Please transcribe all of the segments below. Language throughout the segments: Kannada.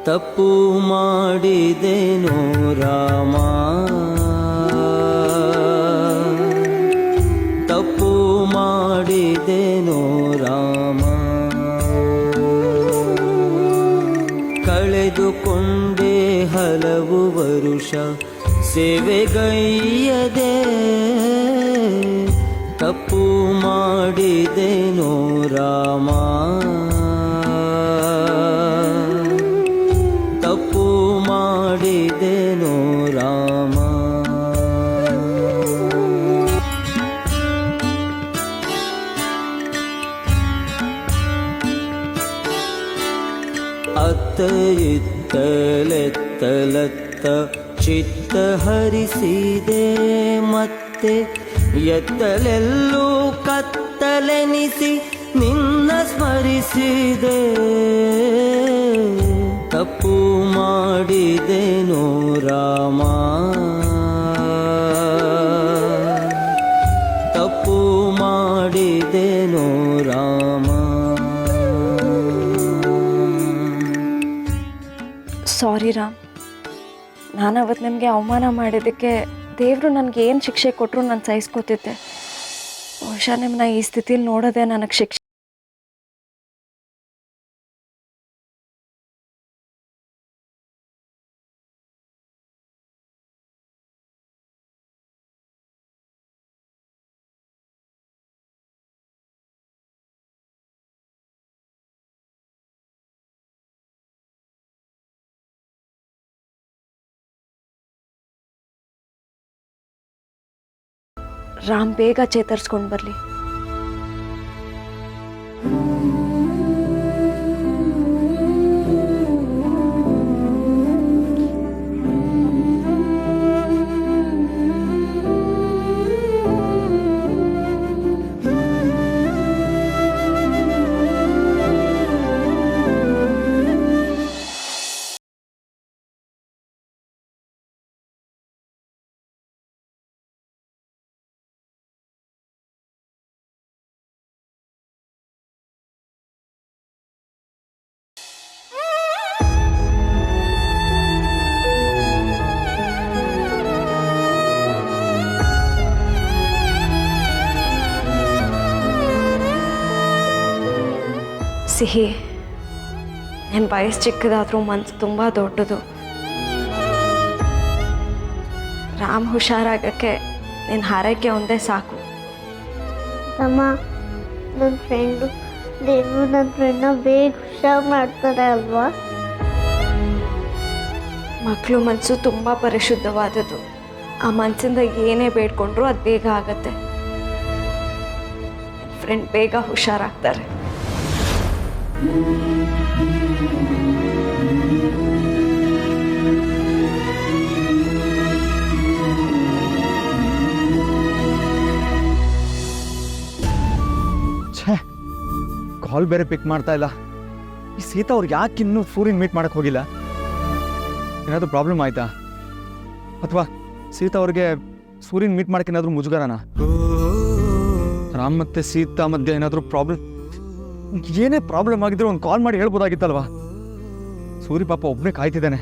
ತಪ್ಪು ಮಾಡಿದೆನೋ ರಾಮ, ತಪ್ಪು ಮಾಡಿದೆನೋ ರಾಮ. ಕಳೆದುಕೊಂಡೆ ಹಲವು ವರುಷ ಸೇವೆಗೈಯದೆ, ತಪ್ಪು ಮಾಡಿದೆನೋ ರಾಮ, ತಪ್ಪು ಮಾಡಿದೆನೋ ರಾಮ. ಅತ್ತ ಇತ್ತಲೆತ್ತಲತ್ತ ಚಿತ್ತ ಹರಿಸಿದೆ, ಮತ್ತೆ ಎತ್ತಲೆಲ್ಲೂ ಕತ್ತಲೆನಿಸಿ ನಿನ್ನ ಸ್ಮರಿಸಿದೆ. ತಪ್ಪು ಮಾಡಿದೆನೋ ರಾಮ, ತಪ್ಪು ಮಾಡಿದೆನೋ ರಾಮ. ಸಾರಿ ರಾಮ್, ನಾನು ಅವತ್ತು ನಿಮಗೆ ಅವಮಾನ ಮಾಡಿದ್ದಕ್ಕೆ ದೇವರು ನನಗೆ ಏನು ಶಿಕ್ಷೆ ಕೊಟ್ಟರು ನಾನು ಸಹಿಸ್ಕೋತಿದ್ದೆ. ಬಹುಶಃ ನಿಮ್ಮನ್ನ ಈ ಸ್ಥಿತಿಲಿ ನೋಡೋದೇ ನನಗೆ ಶಿಕ್ಷೆ. ರಾಮ್ ಬೇಗ ಚೇತರಿಸ್ಕೊಂಡು ಬರಲಿ. ಸಿಹಿ, ನನ್ನ ವಯಸ್ಸು ಚಿಕ್ಕದಾದರೂ ಮನಸ್ಸು ತುಂಬ ದೊಡ್ಡದು. ರಾಮ್ ಹುಷಾರಾಗಕ್ಕೆ ನಿನ್ನ ಹಾರೈಕೆ ಒಂದೇ ಸಾಕು. ಅಮ್ಮ, ನನ್ನ ಫ್ರೆಂಡು ದೇವರು ನನ್ನ ಫ್ರೆಂಡ್ನ ಬೇಗ ಹುಷಾರು ಮಾಡ್ತಾರೆ ಅಲ್ವಾ? ಮಕ್ಕಳು ಮನಸ್ಸು ತುಂಬ ಪರಿಶುದ್ಧವಾದದ್ದು. ಆ ಮನಸ್ಸಿಂದ ಏನೇ ಬೇಡ್ಕೊಂಡ್ರೂ ಅದು ಬೇಗ ಆಗತ್ತೆ. ಫ್ರೆಂಡ್ ಬೇಗ ಹುಷಾರಾಗ್ತಾರೆ. ಕಾಲ್ ಬೇರೆ ಪಿಕ್ ಮಾಡ್ತಾ ಇಲ್ಲ. ಈ ಸೀತಾ ಅವ್ರು ಯಾಕೆ ಇನ್ನೂ ಸೂರ್ಯನ ಮೀಟ್ ಮಾಡಕ್ಕೆ ಹೋಗಿಲ್ಲ? ಏನಾದರೂ ಪ್ರಾಬ್ಲಮ್ ಆಯ್ತಾ? ಅಥವಾ ಸೀತಾ ಅವ್ರಿಗೆ ಸೂರ್ಯನ ಮೀಟ್ ಮಾಡಕ್ಕೆ ಏನಾದರೂ ಮುಜುಗರನಾ? ರಾಮ್ ಮತ್ತೆ ಸೀತಾ ಮಧ್ಯೆ ಏನಾದರೂ ಪ್ರಾಬ್ಲಮ್? ಏನೇ ಪ್ರಾಬ್ಲಮ್ ಆಗಿದ್ರೆ ಒಂದು ಕಾಲ್ ಮಾಡಿ ಹೇಳ್ಬೋದಾಗಿತ್ತಲ್ವಾ? ಸೂರ್ಯ ಪಾಪ ಒಬ್ಬನೇ ಕಾಯ್ತಿದ್ದಾನೆ.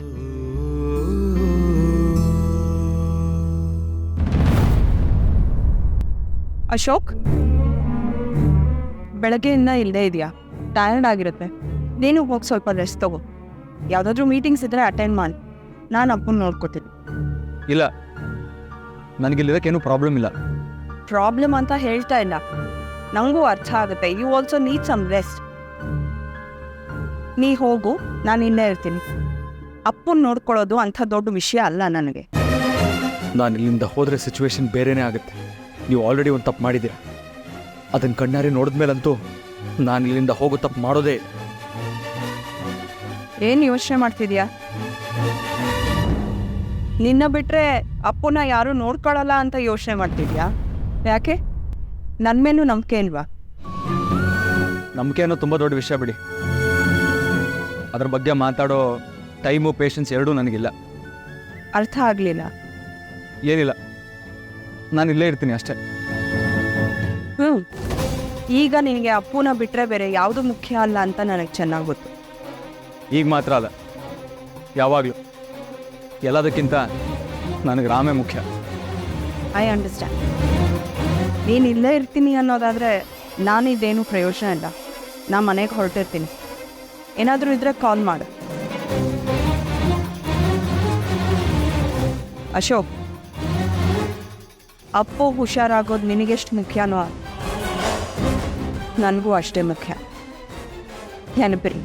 ಅಶೋಕ್, ಬೆಳಗ್ಗೆಯಿಂದ ಇಲ್ಲದೆ ಇದೆಯಾ? ಟಯರ್ಡ್ ಆಗಿರುತ್ತೆ. ನೀನು ಹೋಗಿ ಸ್ವಲ್ಪ ರೆಸ್ಟ್ ತಗೋ. ಯಾವುದಾದ್ರೂ ಮೀಟಿಂಗ್ಸ್ ಇದ್ದರೆ ಅಟೆಂಡ್ ಮಾಡಿ. ನಾನು ಅಪ್ಪನ ನೋಡ್ಕೋತೀನಿ. ಇಲ್ಲ, ನನಗಿಲ್ಲಿರೋಕ್ಕೇನು ಪ್ರಾಬ್ಲಮ್ ಇಲ್ಲ. ಪ್ರಾಬ್ಲಮ್ ಅಂತ ಹೇಳ್ತಾ ಇಲ್ಲ, ನನಗೂ ಅರ್ಥ ಆಗುತ್ತೆ. You also need some rest. ನೀ ಹೋಗು, ನಾನು ಇಲ್ಲೇ ಇರ್ತೀನಿ. ಅಪ್ಪನ ನೋಡ್ಕೊಳ್ಳೋದು ಅಂಥ ದೊಡ್ಡ ವಿಷಯ ಅಲ್ಲ ನನಗೆ. ನಾನು ಇಲ್ಲಿಂದ ಹೋದರೆ ಸಿಚುವೇಶನ್ ಬೇರೆಯೇ ಆಗುತ್ತೆ. ನೀವು ಆಲ್ರೆಡಿ ಒಂದು ತಪ್ಪು ಮಾಡಿದ್ದೀರ. ಅದನ್ನು ಕಣ್ಣಾರೆ ನೋಡಿದ್ಮೇಲಂತೂ ನಾನು ಇಲ್ಲಿಂದ ಹೋಗೋ ತಪ್ಪು ಮಾಡೋದೇ. ಏನು ಯೋಚನೆ ಮಾಡ್ತಿದ್ಯಾ? ನಿನ್ನ ಬಿಟ್ಟರೆ ಅಪ್ಪನ ಯಾರೂ ನೋಡ್ಕೊಳ್ಳಲ್ಲ ಅಂತ ಯೋಚನೆ ಮಾಡ್ತಿದ್ಯಾ? ಯಾಕೆ? ನನ್ನ ಮೇಲೂ ನಂಬಿಕೆ ಇಲ್ವಾ? ನಂಬಿಕೆ ಅನ್ನೋ ತುಂಬ ದೊಡ್ಡ ವಿಷಯ ಬಿಡಿ. ಅದ್ರ ಬಗ್ಗೆ ಮಾತಾಡೋ ಟೈಮು ಪೇಷನ್ಸ್ ಎರಡೂ ನನಗಿಲ್ಲ. ಅರ್ಥ ಆಗಲಿಲ್ಲ. ಏನಿಲ್ಲ, ನಾನು ಇಲ್ಲೇ ಇರ್ತೀನಿ ಅಷ್ಟೇ. ಈಗ ನಿನಗೆ ಅಪ್ಪನ ಬಿಟ್ಟರೆ ಬೇರೆ ಯಾವುದು ಮುಖ್ಯ ಅಲ್ಲ ಅಂತ ನನಗೆ ಚೆನ್ನಾಗಿ ಗೊತ್ತು. ಈಗ ಮಾತ್ರ ಅಲ್ಲ, ಯಾವಾಗಲೂ. ಎಲ್ಲದಕ್ಕಿಂತ ನನಗೆ ರಾಮೇ ಮುಖ್ಯ. I understand. ನೀನು ಇಲ್ಲೇ ಇರ್ತೀನಿ ಅನ್ನೋದಾದರೆ ನಾನಿದ್ದೇನು ಪ್ರಯೋಜನ ಇಲ್ಲ. ನಾನು ಮನೆಗೆ ಹೊರಟಿರ್ತೀನಿ. ಏನಾದರೂ ಇದ್ದರೆ ಕಾಲ್ ಮಾಡು. ಅಶೋಕ್, ಅಪ್ಪು ಹುಷಾರಾಗೋದು ನಿನಗೆಷ್ಟು ಮುಖ್ಯನೋ ನನಗೂ ಅಷ್ಟೇ ಮುಖ್ಯ. ನೆನಪಿರಿ.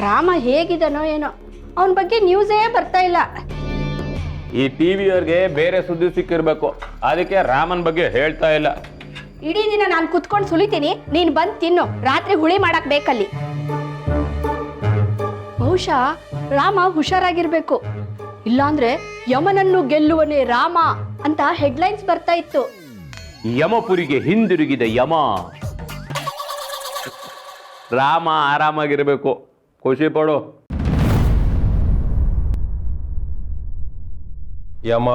ರಾಮ ಹೇಗಿದನೋ ಏನೋ, ಅವನ ಬಗ್ಗೆ ನ್ಯೂಸೇ ಬರ್ತಾ ಇಲ್ಲ. ಈ ಟಿವಿಯವ್ರಿಗೆ ಬೇರೆ ಸುದ್ದಿ ಸಿಕ್ಕಿರ್ಬೇಕು, ಅದಕ್ಕೆ ರಾಮನ್ ಬಗ್ಗೆ ಹೇಳ್ತಾ ಇಲ್ಲ. ಇಡೀ ದಿನ ನಾನು ಕುತ್ಕೊಂಡು ಸುಲಿತೀನಿ, ನೀನ್ ಬಂದ್ ತಿನ್ನು. ರಾತ್ರಿ ಹುಳಿ ಮಾಡಕ್ ಬೇಕಲ್ಲಿ. ಬಹುಶಃ ರಾಮ ಹುಷಾರಾಗಿರ್ಬೇಕು, ಇಲ್ಲಾಂದ್ರೆ ಯಮನನ್ನು ಗೆಲ್ಲುವನೇ ರಾಮ ಅಂತ ಹೆಡ್ಲೈನ್ಸ್ ಬರ್ತಾ ಇತ್ತು. ಯಮಪುರಿಗೆ ಹಿಂದಿರುಗಿದ ಯಮ. ರಾಮ ಆರಾಮಾಗಿರ್ಬೇಕು, ಖುಷಿ ಪಡು. ಯಮ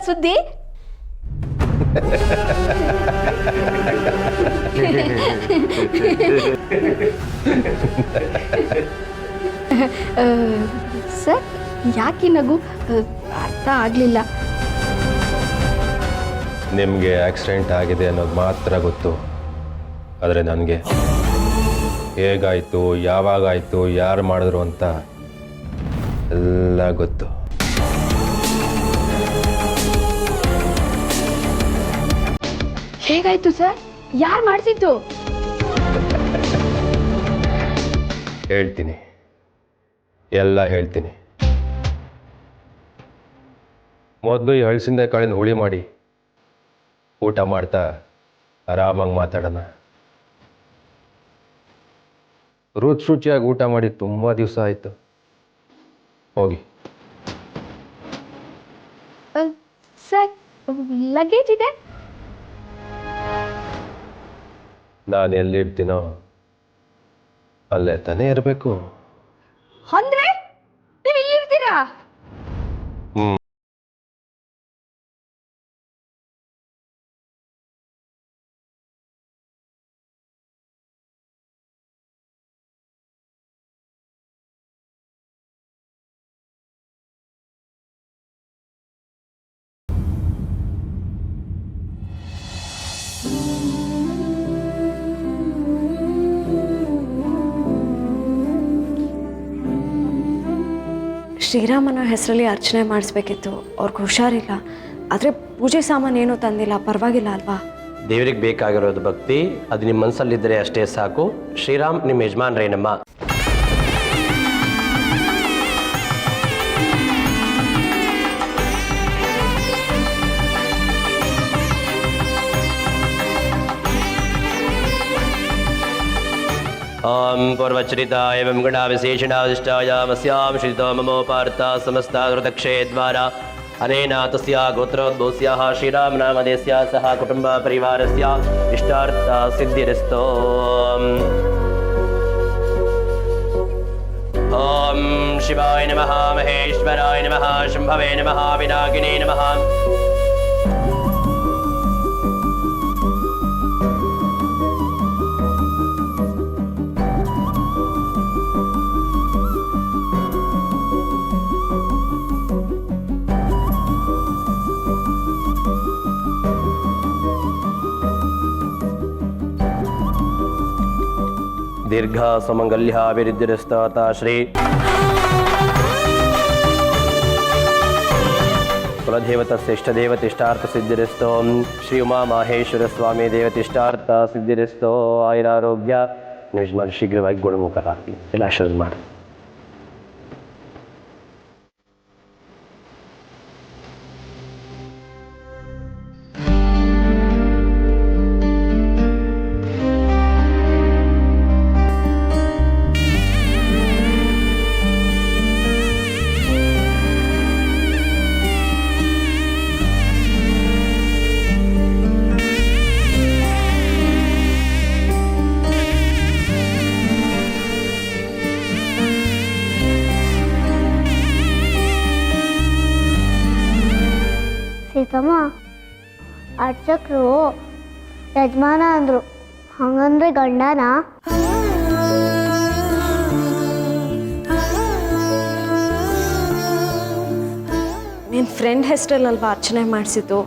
ಸುದ್ದಿ ಸರ್, ಯಾಕೆ ನಗು ಅರ್ಥ ಆಗ್ಲಿಲ್ಲ. ನಿಮಗೆ ಆಕ್ಸಿಡೆಂಟ್ ಆಗಿದೆ ಅನ್ನೋದು ಮಾತ್ರ ಗೊತ್ತು, ಆದರೆ ನನಗೆ ಹೇಗಾಯಿತು, ಯಾವಾಗಾಯಿತು, ಯಾರು ಮಾಡಿದ್ರು ಅಂತ ಎಲ್ಲ ಗೊತ್ತು. ಹೇಗಾಯ್ತು ಸರ್? ಯಾರು ಮಾಡಿಸಿದ್ದು? ಹೇಳ್ತೀನಿ, ಎಲ್ಲ ಹೇಳ್ತೀನಿ. ಮೊದಲು ಈ ಹಳಸಿಂದೆ ಕಾಳಿನ ಹುಳಿ ಮಾಡಿ ಊಟ ಮಾಡ್ತಾ ಆರಾಮಾಗಿ ಮಾತಾಡೋಣ. ರುಚಿಯಾಗಿ ಊಟ ಮಾಡಿ ತುಂಬ ದಿವಸ ಆಯಿತು. ಹೋಗಿ. ಸರ್, ಲಗೇಜ್ ಇದೆ. ನಾನು ಎಲ್ಲಿರ್ತೀನೋ ಅಲ್ಲೇ ತಾನೇ ಇರಬೇಕು. ಅಂದ್ರೆ ನೀವು ಇಲ್ಲಿರ್ತೀರಾ? ಶ್ರೀರಾಮನ ಹೆಸರಲ್ಲಿ ಅರ್ಚನೆ ಮಾಡಿಸ್ಬೇಕಿತ್ತು. ಅವ್ರಿಗೆ ಹುಷಾರಿಲ್ಲ, ಆದರೆ ಪೂಜೆ ಸಾಮಾನು ಏನೂ ತಂದಿಲ್ಲ. ಪರವಾಗಿಲ್ಲ ಅಲ್ವಾ? ದೇವರಿಗೆ ಬೇಕಾಗಿರೋದು ಭಕ್ತಿ, ಅದು ನಿಮ್ಮ ಮನಸ್ಸಲ್ಲಿದ್ದರೆ ಅಷ್ಟೇ ಸಾಕು. ಶ್ರೀರಾಮ್ ನಿಮ್ಮ ಯಜಮಾನ್ರೇನಮ್ಮ. ओम पूर्वचरिता एवं गुणा विशेषणाविष्टायामस्यां श्रितो ममोपार्था समस्ताकृतक्षे द्वारा अनेन तस्या गोत्रोद्भूस्याः श्रीरामनामधेयस्या सह कुटुम्बपरिवारस्य इष्टार्थ सिद्धिरस्तो। ओम शिवाय नमः, महेश्वराय नमः, शंभवे नमः, विनागिने नमः। ದೀರ್ಘ ಸುಮಂಗಲ್ಯಾಭಿವೃದ್ಧಿರಸ್ತುತ ಶ್ರೀ ಕುಲದೇವತಸ್ಯ ಇಷ್ಟದೇವತಿಷ್ಟಾರ್ಥ ಸಿದ್ಧಿರಸ್ತೋ ಶ್ರೀ ಉಮಾ ಮಾಹೇಶ್ವರ ಸ್ವಾಮಿ ದೇವತಿಷ್ಟಾರ್ಥ ಸಿದ್ಧಿರಸ್ತೋ ಆಯುರಾರೋಗ್ಯ ನಿಜ ಶೀಘ್ರವಾಗಿ ಗುಣಮುಖರಾಗಲಿ ಎಲ್ಲ ಆಶೀರ್ವಾದ ಮಾಡಿ. ಸೀತಮ್ಮ, ಅರ್ಚಕರು ಯಜಮಾನ ಅಂದರು, ಹಂಗಂದ್ರೆ ಗಂಡನ? ನಿನ್ನ ಫ್ರೆಂಡ್ ಹೆಸ್ರಲ್ಲಲ್ವಾ ಅರ್ಚನೆ ಮಾಡಿಸಿದ್ದು.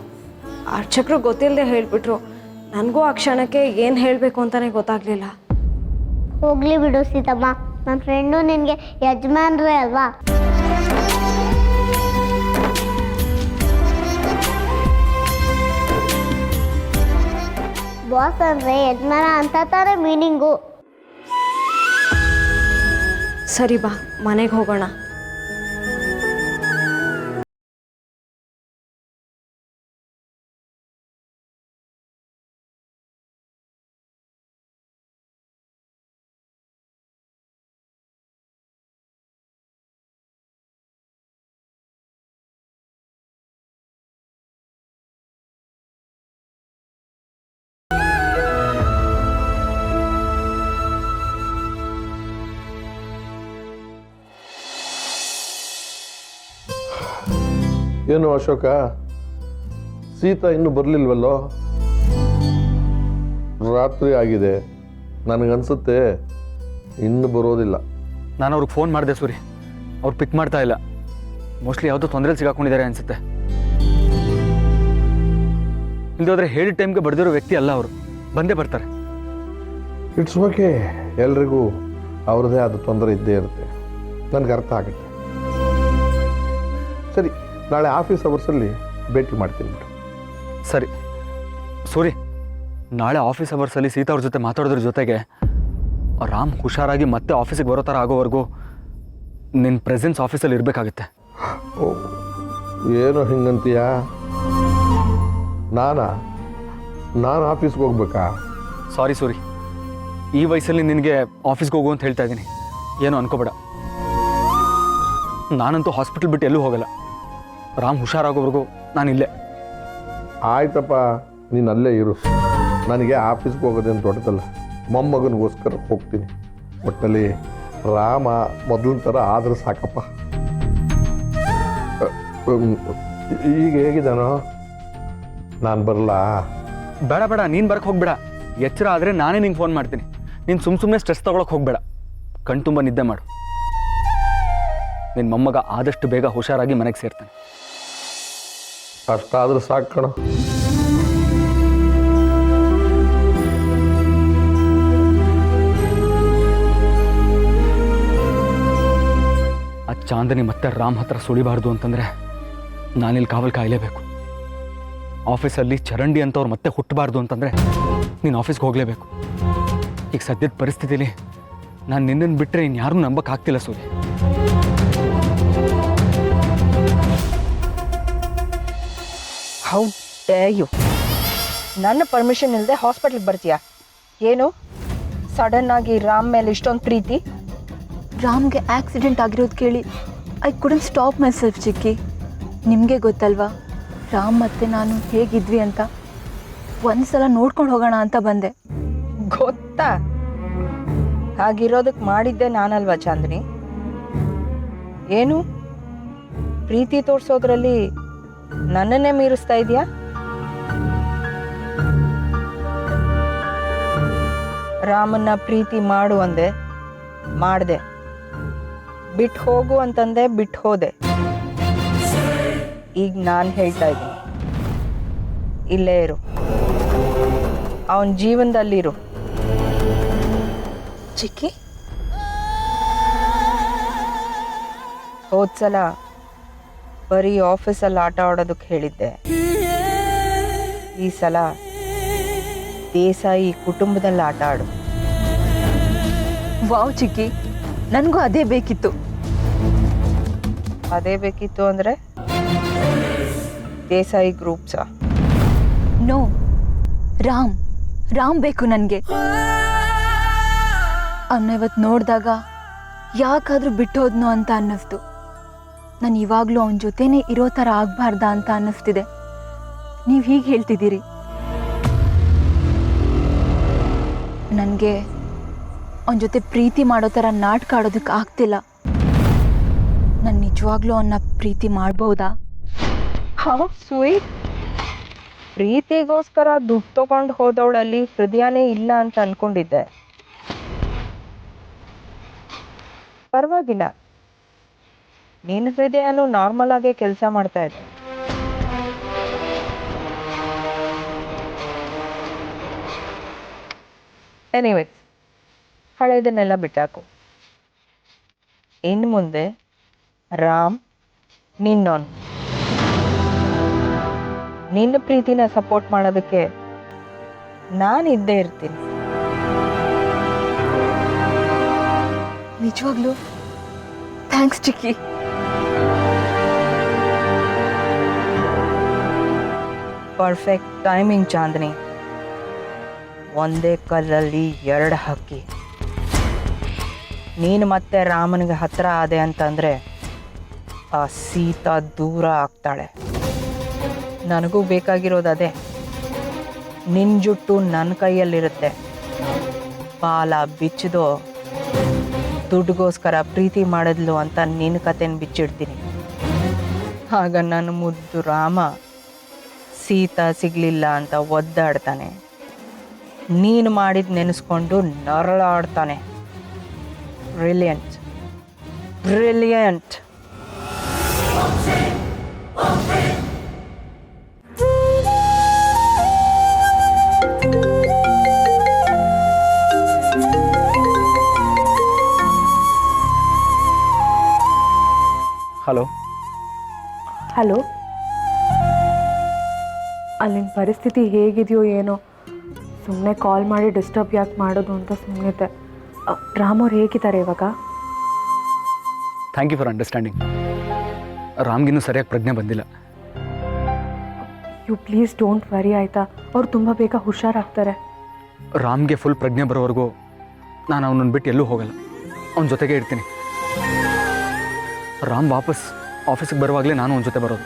ಅರ್ಚಕರು ಗೊತ್ತಿಲ್ಲದೆ ಹೇಳಿಬಿಟ್ರು. ನನಗೂ ಆ ಕ್ಷಣಕ್ಕೆ ಏನು ಹೇಳಬೇಕು ಅಂತಲೇ ಗೊತ್ತಾಗಲಿಲ್ಲ. ಹೋಗ್ಲಿ ಬಿಡು ಸೀತಮ್ಮ, ನನ್ನ ಫ್ರೆಂಡು ನಿನಗೆ ಯಜಮಾನ್ರೇ ಅಲ್ವಾ? ಬಾಸ್ ಅಂದರೆ ಯಜಮಾನ ಅಂತ ತಾನೇ ಮೀನಿಂಗು. ಸರಿ ಬಾ, ಮನೆಗೆ ಹೋಗೋಣ. ಏನು ಅಶೋಕ, ಸೀತಾ ಇನ್ನೂ ಬರಲಿಲ್ವಲ್ಲೋ? ರಾತ್ರಿ ಆಗಿದೆ, ನನಗನ್ಸುತ್ತೆ ಇನ್ನು ಬರೋದಿಲ್ಲ. ನಾನು ಅವ್ರಿಗೆ ಫೋನ್ ಮಾಡಿದೆ ಸೂರಿ, ಅವ್ರು ಪಿಕ್ ಮಾಡ್ತಾ ಇಲ್ಲ. ಮೋಸ್ಟ್ಲಿ ಯಾವುದೋ ತೊಂದರೆಲಿ ಸಿಗಾಕೊಂಡಿದ್ದಾರೆ ಅನಿಸುತ್ತೆ. ಇಲ್ಲದೋದ್ರೆ ಹೇಳಿದ ಟೈಮ್ಗೆ ಬರೆದಿರೋ ವ್ಯಕ್ತಿ ಅಲ್ಲ ಅವರು, ಬಂದೇ ಬರ್ತಾರೆ. ಇಟ್ಸ್ ಓಕೆ, ಎಲ್ರಿಗೂ ಅವ್ರದ್ದೇ ಆದ ತೊಂದರೆ ಇದ್ದೇ ಇರುತ್ತೆ, ನನಗೆ ಅರ್ಥ ಆಗುತ್ತೆ. ಸರಿ, ನಾಳೆ ಆಫೀಸ್ ಅವರ್ಸಲ್ಲಿ ಭೇಟಿ ಮಾಡ್ತೀನಿ ಬಿಡು. ಸರಿ ಸೂರಿ, ನಾಳೆ ಆಫೀಸ್ ಅವರ್ಸಲ್ಲಿ ಸೀತಾ ಅವ್ರ ಜೊತೆ ಮಾತಾಡೋದ್ರ ಜೊತೆಗೆ ರಾಮ್ ಹುಷಾರಾಗಿ ಮತ್ತೆ ಆಫೀಸಿಗೆ ಬರೋ ಥರ ಆಗೋವರೆಗೂ ನಿನ್ನ ಪ್ರೆಸೆನ್ಸ್ ಆಫೀಸಲ್ಲಿ ಇರಬೇಕಾಗುತ್ತೆ. ಏನು ಹಿಂಗಂತೀಯ? ನಾನು ಆಫೀಸ್ಗೆ ಹೋಗ್ಬೇಕಾ? ಸಾರಿ ಸೂರಿ, ಈ ವಯಸ್ಸಲ್ಲಿ ನಿನಗೆ ಆಫೀಸ್ಗೆ ಹೋಗು ಅಂತ ಹೇಳ್ತಾ ಇದ್ದೀನಿ, ಏನು ಅನ್ಕೋಬೇಡ. ನಾನಂತೂ ಹಾಸ್ಪಿಟಲ್ ಬಿಟ್ಟು ಎಲ್ಲೂ ಹೋಗಲ್ಲ. ರಾಮ್ ಹುಷಾರಾಗೋವರೆಗೂ ನಾನಿಲ್ಲೇ. ಆಯ್ತಪ್ಪ, ನೀನು ಅಲ್ಲೇ ಇರು. ನನಗೆ ಆಫೀಸ್ಗೆ ಹೋಗೋದೇನು ದೊಡ್ಡದಲ್ಲ, ಮೊಮ್ಮಗನಿಗೋಸ್ಕರ ಹೋಗ್ತೀನಿ. ಒಟ್ಟಲ್ಲಿ ರಾಮ ಮೊದಲಿನ ಥರ ಆದ್ರೆ ಸಾಕಪ್ಪ. ಈಗ ಹೇಗಿದ್ದಾನೋ? ನಾನು ಬರಲ್ಲ? ಬೇಡ ಬೇಡ, ನೀನು ಬರಕ್ಕೆ ಹೋಗ್ಬೇಡ. ಎಚ್ಚರ ಆದರೆ ನಾನೇ ನಿಂಗೆ ಫೋನ್ ಮಾಡ್ತೀನಿ. ನೀನು ಸುಮ್ಮನೆ ಸ್ಟ್ರೆಸ್ ತೊಗೊಳಕ್ಕೆ ಹೋಗಬೇಡ. ಕಣ್ ತುಂಬ ನಿದ್ದೆ ಮಾಡು. ನಿನ್ನ ಮೊಮ್ಮಗ ಆದಷ್ಟು ಬೇಗ ಹುಷಾರಾಗಿ ಮನೆಗೆ ಸೇರ್ತಾನೆ. ಅಷ್ಟಾದ್ರೂ ಸಾಕು ಕಣ. ಆ ಚಾಂದನಿ ಮತ್ತೆ ರಾಮ್ ಹತ್ರ ಸುಳಿಬಾರ್ದು ಅಂತಂದರೆ ನಾನಿಲ್ಲಿ ಕಾವಲು ಕಾಯಲೇಬೇಕು. ಆಫೀಸಲ್ಲಿ ಚರಂಡಿ ಅಂತವ್ರು ಮತ್ತೆ ಹುಟ್ಟಬಾರ್ದು ಅಂತಂದರೆ ನೀನು ಆಫೀಸ್ಗೆ ಹೋಗಲೇಬೇಕು. ಈಗ ಸದ್ಯದ ಪರಿಸ್ಥಿತಿಲಿ ನಾನು ನಿನ್ನನ್ನು ಬಿಟ್ಟರೆ ಇನ್ಯಾರೂ ನಂಬಕ್ಕಾಗ್ತಿಲ್ಲ ಸೂರ್ಯ. How dare you! ನನ್ನ ಪರ್ಮಿಷನ್ ಇಲ್ಲದೆ ಹಾಸ್ಪಿಟ್ಲಿಗೆ ಬರ್ತೀಯಾ? ಏನು ಸಡನ್ ಆಗಿ ರಾಮ್ ಮೇಲೆ ಇಷ್ಟೊಂದು ಪ್ರೀತಿ? ರಾಮ್ಗೆ ಆಕ್ಸಿಡೆಂಟ್ ಆಗಿರೋದು ಕೇಳಿ I couldn't stop myself ಚಿಕ್ಕಿ. ನಿಮಗೆ ಗೊತ್ತಲ್ವಾ ರಾಮ್ ಮತ್ತು ನಾನು ಹೇಗಿದ್ವಿ ಅಂತ. ಒಂದು ಸಲ ನೋಡ್ಕೊಂಡು ಹೋಗೋಣ ಅಂತ ಬಂದೆ. ಗೊತ್ತಾ? ಹಾಗಿರೋದಕ್ಕೆ ಮಾಡಿದ್ದೆ ನಾನಲ್ವಾ ಚಾಂದಿನಿ? ಏನು ಪ್ರೀತಿ ತೋರಿಸೋದ್ರಲ್ಲಿ ನನ್ನನ್ನೇ ಮೀರಿಸ್ತಾ ಇದೆಯಾ? ರಾಮನ್ನ ಪ್ರೀತಿ ಮಾಡು ಅಂದೆ, ಮಾಡಿದೆ. ಬಿಟ್ಟು ಹೋಗು ಅಂತಂದೆ, ಬಿಟ್ಟು ಹೋದೆ. ಈಗ ನಾನು ಹೇಳ್ತಾ ಇದ್ದೀನಿ, ಇಲ್ಲೇ ಇರು, ಅವನ ಜೀವನದಲ್ಲಿರು. ಚಿಕ್ಕಿ? ಹೋದ್ಸಲ ಬರೀ ಆಫೀಸಲ್ಲಿ ಆಟ ಆಡೋದಕ್ಕೆ ಹೇಳಿದ್ದೆ. ಈ ಸಲ ದೇಸಾಯಿ ಕುಟುಂಬದಲ್ಲಿ ಆಟ ಆಡು. ವಾವ್ ಚಿಕ್ಕಿ, ನನಗೂ ಅದೇ ಬೇಕಿತ್ತು. ಅದೇ ಬೇಕಿತ್ತು ಅಂದರೆ ದೇಸಾಯಿ ಗ್ರೂಪ್ಸಾ? ನೋ, ರಾಮ್ ಬೇಕು ನನಗೆ. ಅವನ್ನ ಇವತ್ತು ನೋಡಿದಾಗ ಯಾಕಾದ್ರೂ ಬಿಟ್ಟೋದ್ನೋ ಅಂತ ಅನ್ನಿಸ್ತು. ನಾನು ಇವಾಗಲೂ ಅವನ ಜೊತೆನೇ ಇರೋ ಥರ ಆಗಬಾರ್ದಾ ಅಂತ ಅನ್ನಿಸ್ತಿದೆ. ನೀವು ಹೀಗೆ ಹೇಳ್ತಿದ್ದೀರಿ. ನನಗೆ ಅವನ ಜೊತೆ ಪ್ರೀತಿ ಮಾಡೋ ಥರ ನಾಟಕ ಆಡೋದಕ್ಕೆ ಆಗ್ತಿಲ್ಲ. ನಾನು ನಿಜವಾಗ್ಲೂ ಅವನ್ನ ಪ್ರೀತಿ ಮಾಡ್ಬೋದಾ? How sweet. ಪ್ರೀತಿಗೋಸ್ಕರ ದುಡ್ಡು ತಗೊಂಡು ಹೋದವಳಲ್ಲಿ ಹೃದಯನೇ ಇಲ್ಲ ಅಂತ ಅನ್ಕೊಂಡಿದ್ದೆ. ಪರವಾಗಿಲ್ಲ, ನಿನ್ನ ಹೃದಯನೂ ನಾರ್ಮಲ್ ಆಗೇ ಕೆಲಸ ಮಾಡ್ತಾ ಇದೆ. ಎನಿವೇಸ್, ಹಳೆಯದನ್ನೆಲ್ಲ ಬಿಟ್ಟಾಕು. ಇನ್ನು ಮುಂದೆ ರಾಮ್ ನಿನ್ನೋನ್. ನಿನ್ನ ಪ್ರೀತಿನ ಸಪೋರ್ಟ್ ಮಾಡೋದಕ್ಕೆ ನಾನು ಇದ್ದೇ ಇರ್ತೀನಿ. ನಿಜವಾಗ್ಲೂ ಥ್ಯಾಂಕ್ಸ್ ಚಿಕ್ಕಿ. Perfect timing Chandini. ಒಂದೇ ಕಲ್ಲಲ್ಲಿ ಎರಡು ಹಕ್ಕಿ. ನೀನು ಮತ್ತೆ ರಾಮನಿಗೆ ಹತ್ತಿರ ಆದೆ ಅಂತಂದರೆ ಆ ಸೀತಾ ದೂರ ಆಗ್ತಾಳೆ. ನನಗೂ ಬೇಕಾಗಿರೋದು ಅದೇ. ನಿನ್ನ ಜುಟ್ಟು ನನ್ನ ಕೈಯಲ್ಲಿರುತ್ತೆ. ಬಾಲ ಬಿಚ್ಚಿದೋ ದುಡ್ಡುಗೋಸ್ಕರ ಪ್ರೀತಿ ಮಾಡಿದ್ಲು ಅಂತ ನಿನ್ನ ಕತೆನ ಬಿಚ್ಚಿಡ್ತೀನಿ. ಆಗ ನನ್ನ ಮುದ್ದು ರಾಮ ಸೀತಾ ಸಿಗಲಿಲ್ಲ ಅಂತ ಒದ್ದಾಡ್ತಾನೆ. ನೀನು ಮಾಡಿದ ನೆನೆಸ್ಕೊಂಡು ನರಳಾಡ್ತಾನೆ. Brilliant, brilliant. ಹಲೋ. ಹಲೋ. ಅಲ್ಲಿನ ಪರಿಸ್ಥಿತಿ ಹೇಗಿದೆಯೋ ಏನೋ, ಸುಮ್ಮನೆ ಕಾಲ್ ಮಾಡಿ ಡಿಸ್ಟರ್ಬ್ ಯಾಕೆ ಮಾಡೋದು ಅಂತ ಸುಮ್ಮನಿದ್ದೆ. ರಾಮವ್ರು ಹೇಗಿದ್ದಾರೆ ಇವಾಗ? Thank you for understanding. ರಾಮ್ಗಿನ್ನೂ ಸರಿಯಾಗಿ ಪ್ರಜ್ಞೆ ಬಂದಿಲ್ಲ. ಯು ಪ್ಲೀಸ್ ಡೋಂಟ್ ವರಿ ಆಯಿತಾ? ಅವ್ರು ತುಂಬ ಬೇಗ ಹುಷಾರಾಗ್ತಾರೆ. ರಾಮ್ಗೆ ಫುಲ್ ಪ್ರಜ್ಞೆ ಬರೋವರೆಗೂ ನಾನು ಅವನನ್ನು ಬಿಟ್ಟು ಎಲ್ಲೂ ಹೋಗಲ್ಲ. ಅವನ ಜೊತೆಗೆ ಇರ್ತೀನಿ. ರಾಮ್ ವಾಪಸ್ ಆಫೀಸಿಗೆ ಬರುವಾಗಲೇ ನಾನು ಅವನ ಜೊತೆ ಬರೋದು.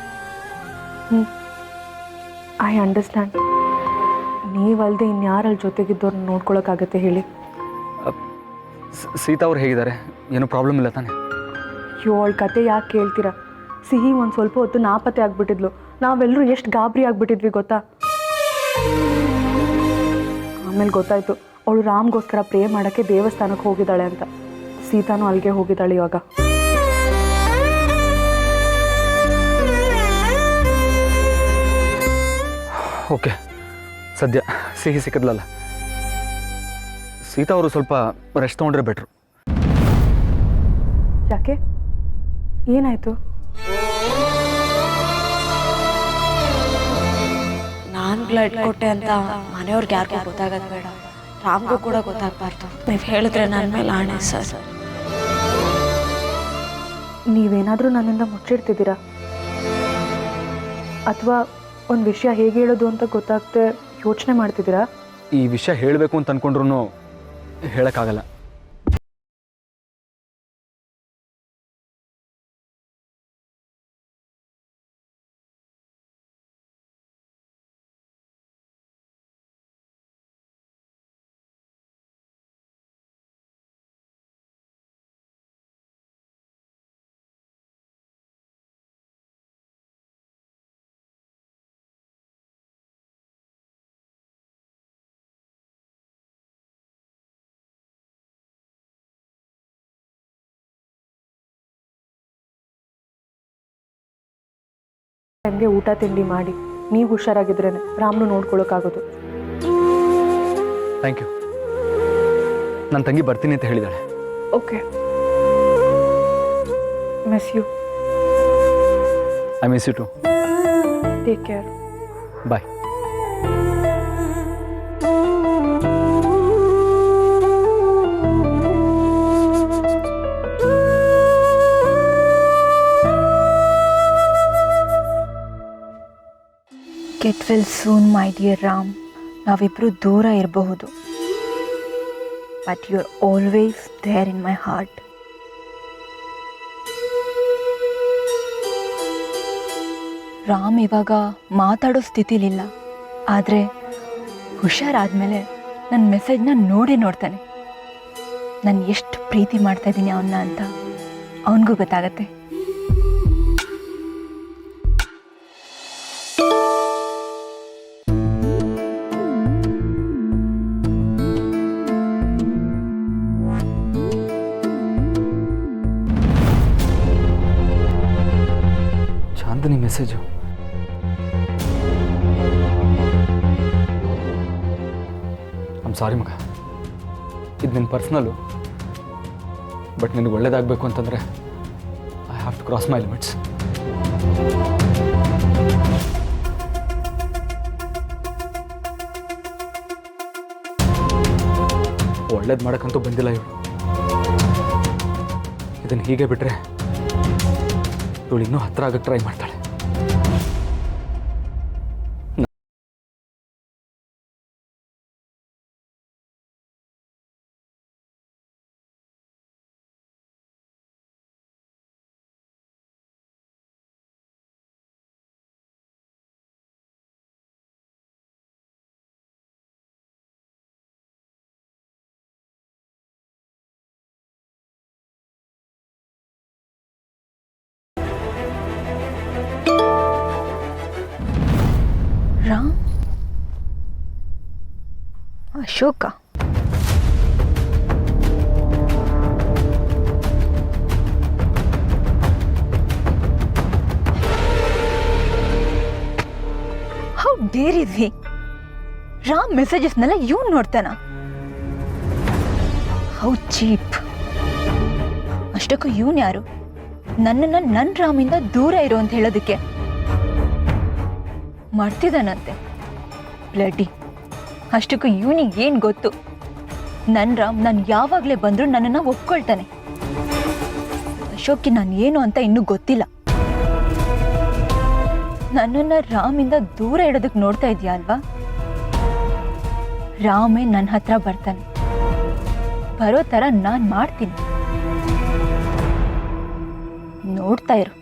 I understand. ನೀವಲ್ಲದೆ ಇನ್ಯಾರಲ್ಲಿ ಜೊತೆಗಿದ್ದವ್ರನ್ನ ನೋಡ್ಕೊಳಕ್ಕಾಗತ್ತೆ ಹೇಳಿ? ಸೀತಾ ಅವ್ರು ಹೇಗಿದ್ದಾರೆ? ಏನೂ ಪ್ರಾಬ್ಲಮ್ ಇಲ್ಲ ತಾನೆ? ಅವಳ ಕತೆ ಯಾಕೆ ಕೇಳ್ತೀರಾ? ಸಿಹಿ ಒಂದು ಸ್ವಲ್ಪ ಹೊತ್ತು ನಾಪತ್ತೆ ಆಗಿಬಿಟ್ಟಿದ್ಲು. ನಾವೆಲ್ಲರೂ ಎಷ್ಟು ಗಾಬರಿ ಆಗಿಬಿಟ್ಟಿದ್ವಿ ಗೊತ್ತಾ? ಆಮೇಲೆ ಗೊತ್ತಾಯಿತು ಅವಳು ರಾಮ್ಗೋಸ್ಕರ ಪ್ರೇ ಮಾಡೋಕ್ಕೆ ದೇವಸ್ಥಾನಕ್ಕೆ ಹೋಗಿದ್ದಾಳೆ ಅಂತ. ಸೀತಾನೂ ಅಲ್ಲಿಗೆ ಹೋಗಿದ್ದಾಳೆ ಇವಾಗ. ಓಕೆ, ಸದ್ಯ ಸಿಹಿ ಸಿಕ್ಕಿದ್ಲಲ್ಲ. ಸೀತಾ ಅವರು ಸ್ವಲ್ಪ ರೆಸ್ಟ್ ತೊಗೊಂಡ್ರೆ ಬೆಟ್ರು. ಯಾಕೆ, ಏನಾಯಿತು? ನಾನು ಬ್ಲಡ್ ಕೊಟ್ಟೆ ಅಂತ ಮನೆಯವ್ರಿಗೆ ಯಾರಿಗೂ ಗೊತ್ತಾಗೋದು ಬೇಡ. ರಾಮ್ಗೂ ಕೂಡ ಗೊತ್ತಾಗಬಾರ್ದು. ನೀವು ಹೇಳಿದ್ರೆ ನನ್ನ ಮೇಲೆ ಆಣೆ ಸರ್. ನೀವೇನಾದರೂ ನನ್ನಿಂದ ಮುಚ್ಚಿಡ್ತಿದ್ದೀರಾ? ಅಥವಾ ಒಂದು ವಿಷಯ ಹೇಗೆ ಹೇಳೋದು ಅಂತ ಗೊತ್ತಾಗ್ತೆ ಯೋಚನೆ ಮಾಡ್ತಿದ್ದೀರಾ? ಈ ವಿಷಯ ಹೇಳಬೇಕು ಅಂತ ಅಂದ್ಕೊಂಡ್ರೂ ಹೇಳೋಕ್ಕಾಗಲ್ಲ. ಟೈಮ್ಗೆ ಊಟ ತಿಂಡಿ ಮಾಡಿ ನೀವು ಹುಷಾರಾಗಿದ್ರೇನೆ ರಾಮ್ನು ನೋಡ್ಕೊಳ್ಳೋಕ್ಕಾಗೋದು. Thank you. ನನ್ನ ತಂಗಿ ಬರ್ತೀನಿ ಅಂತ ಹೇಳಿದಾಳೆ. Okay, miss you. I miss you too. Take care. Bye. Get well soon my dear Ram. ನಾವಿಬ್ಬರು ದೂರ ಇರಬಹುದು, but you are always there in my heart. Ram ಇವಾಗ ಮಾತಾಡೋ ಸ್ಥಿತಿಲಿಲ್ಲ, ಆದರೆ ಹುಷಾರಾದ್ಮೇಲೆ ನನ್ನ ಮೆಸೇಜ್ನ ನೋಡ್ತಾನೆ. ನಾನು ಎಷ್ಟು ಪ್ರೀತಿ ಮಾಡ್ತಾ ಇದ್ದೀನಿ ಅವನ್ನ ಅಂತ ಅವನಿಗೂ ಗೊತ್ತಾಗತ್ತೆ. ಚಾಂದಿನಿ ಮೆಸೇಜು. ಐಮ್ ಸಾರಿ ಮಗ, ಇದು ನಿನ್ನ ಪರ್ಸ್ನಲ್ಲು. ಬಟ್ ನಿನಗೆ ಒಳ್ಳೇದಾಗಬೇಕು ಅಂತಂದರೆ I have to cross my limits. ಒಳ್ಳೇದು ಮಾಡೋಕ್ಕಂತೂ ಬಂದಿಲ್ಲ ಇವಳು. ಇದನ್ನು ಹೀಗೆ ಬಿಟ್ಟರೆ ಇವಳು ಇನ್ನೂ ಹತ್ರ ಆಗಕ್ಕೆ ಟ್ರೈ ಮಾಡ್ತಾಳೆ. Ram, Ashoka, how dare is he? Ram ಮೆಸೇಜಸ್ನೆಲ್ಲ ಇವನು ನೋಡ್ತಾನ? How cheap. ಅಷ್ಟಕ್ಕೂ ಇವನು ಯಾರು ನನ್ನನ್ನು ನನ್ನ ರಾಮಿಂದ ದೂರ ಇರು ಅಂತ ಹೇಳೋದಕ್ಕೆ? ಮಾಡ್ತಿದ್ದಾನಂತೆ ಬ್ಲಡಿ. ಅಷ್ಟಕ್ಕೂ ಇವನಿಗೆ ಏನು ಗೊತ್ತು? ನನ್ನ ರಾಮ್ ನಾನು ಯಾವಾಗಲೇ ಬಂದರೂ ನನ್ನನ್ನು ಒಪ್ಕೊಳ್ತಾನೆ. ಅಶೋಕ್ಗೆ ನಾನು ಏನು ಅಂತ ಇನ್ನೂ ಗೊತ್ತಿಲ್ಲ. ನನ್ನನ್ನು ರಾಮಿಂದ ದೂರ ಇಡೋದಕ್ಕೆ ನೋಡ್ತಾ ಇದೆಯಾ ಅಲ್ವಾ? ರಾಮೇ ನನ್ನ ಹತ್ರ ಬರ್ತಾನೆ, ಬರೋ ಥರ ನಾನು ಮಾಡ್ತೀನಿ. ನೋಡ್ತಾ ಇರು.